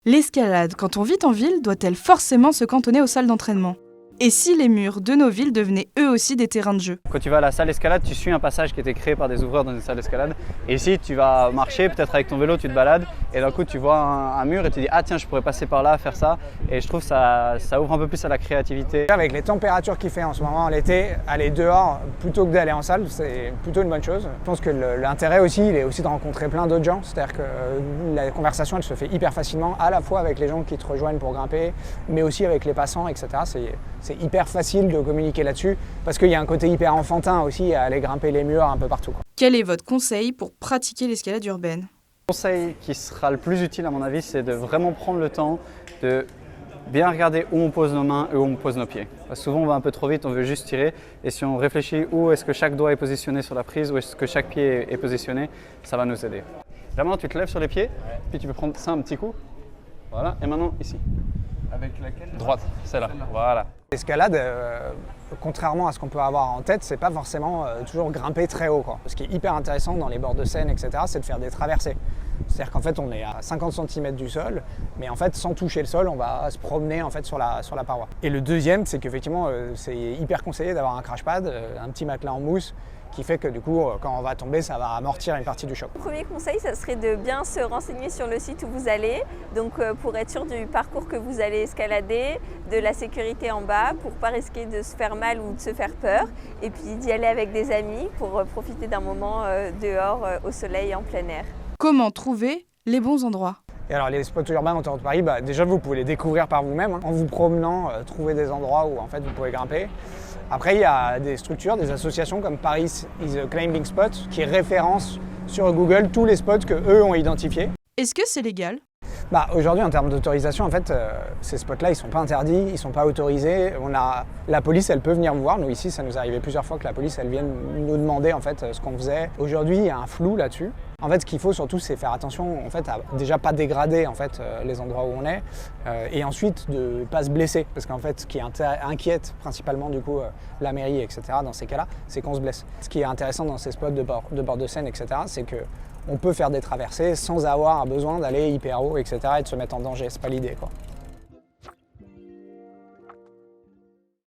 L'escalade, quand on vit en ville, doit-elle forcément se cantonner aux salles d'entraînement ? Et si les murs de nos villes devenaient eux aussi des terrains de jeu ? Quand tu vas à la salle d'escalade, tu suis un passage qui a été créé par des ouvreurs dans une salle d'escalade. Et ici, tu vas marcher, peut-être avec ton vélo, tu te balades. Et d'un coup, tu vois un mur et tu dis « Ah tiens, je pourrais passer par là, faire ça ». Et je trouve que ça ouvre un peu plus à la créativité. Avec les températures qu'il fait en ce moment, l'été, aller dehors plutôt que d'aller en salle, c'est plutôt une bonne chose. Je pense que l'intérêt aussi, il est aussi de rencontrer plein d'autres gens. C'est-à-dire que la conversation, elle se fait hyper facilement, à la fois avec les gens qui te rejoignent pour grimper, mais aussi avec les passants, etc. C'est hyper facile de communiquer là-dessus parce qu'il y a un côté hyper enfantin aussi à aller grimper les murs un peu partout. Quel est votre conseil pour pratiquer l'escalade urbaine ? Le conseil qui sera le plus utile à mon avis, c'est de vraiment prendre le temps de bien regarder où on pose nos mains et où on pose nos pieds. Parce que souvent on va un peu trop vite, on veut juste tirer. Et si on réfléchit où est-ce que chaque doigt est positionné sur la prise, où est-ce que chaque pied est positionné, ça va nous aider. Là maintenant tu te lèves sur les pieds, puis tu peux prendre ça un petit coup. Voilà, et maintenant ici. Avec laquelle ? Droite, celle-là. Voilà. L'escalade, contrairement à ce qu'on peut avoir en tête, c'est pas forcément toujours grimper très haut, quoi. Ce qui est hyper intéressant dans les bords de Seine, etc., c'est de faire des traversées. C'est-à-dire qu'en fait, on est à 50 cm du sol, mais en fait, sans toucher le sol, on va se promener en fait sur la paroi. Et le deuxième, c'est qu'effectivement, c'est hyper conseillé d'avoir un crash pad, un petit matelas en mousse, qui fait que du coup, quand on va tomber, ça va amortir une partie du choc. Le premier conseil, ça serait de bien se renseigner sur le site où vous allez, donc pour être sûr du parcours que vous allez escalader, de la sécurité en bas, pour ne pas risquer de se faire mal ou de se faire peur, et puis d'y aller avec des amis pour profiter d'un moment dehors au soleil en plein air. Comment trouver les bons endroits ? Et alors les spots urbains autour de Paris, déjà vous pouvez les découvrir par vous-même, en vous promenant, trouver des endroits où en fait vous pouvez grimper. Après, il y a des structures, des associations comme Paris is a Climbing Spot qui référencent sur Google tous les spots qu'eux ont identifiés. Est-ce que c'est légal ? Aujourd'hui, en termes d'autorisation, en fait, ces spots-là, ils ne sont pas interdits, ils ne sont pas autorisés. La police, elle peut venir vous voir. Nous, ici, ça nous est arrivé plusieurs fois que la police, elle vienne nous demander en fait, ce qu'on faisait. Aujourd'hui, il y a un flou là-dessus. En fait, ce qu'il faut surtout, c'est faire attention en fait, à déjà pas dégrader en fait, les endroits où on est et ensuite de ne pas se blesser. Parce qu'en fait, ce qui inquiète principalement du coup, la mairie, etc., dans ces cas-là, c'est qu'on se blesse. Ce qui est intéressant dans ces spots de bord de Seine, etc., c'est que on peut faire des traversées sans avoir besoin d'aller hyper haut, etc. et de se mettre en danger. C'est pas l'idée, quoi.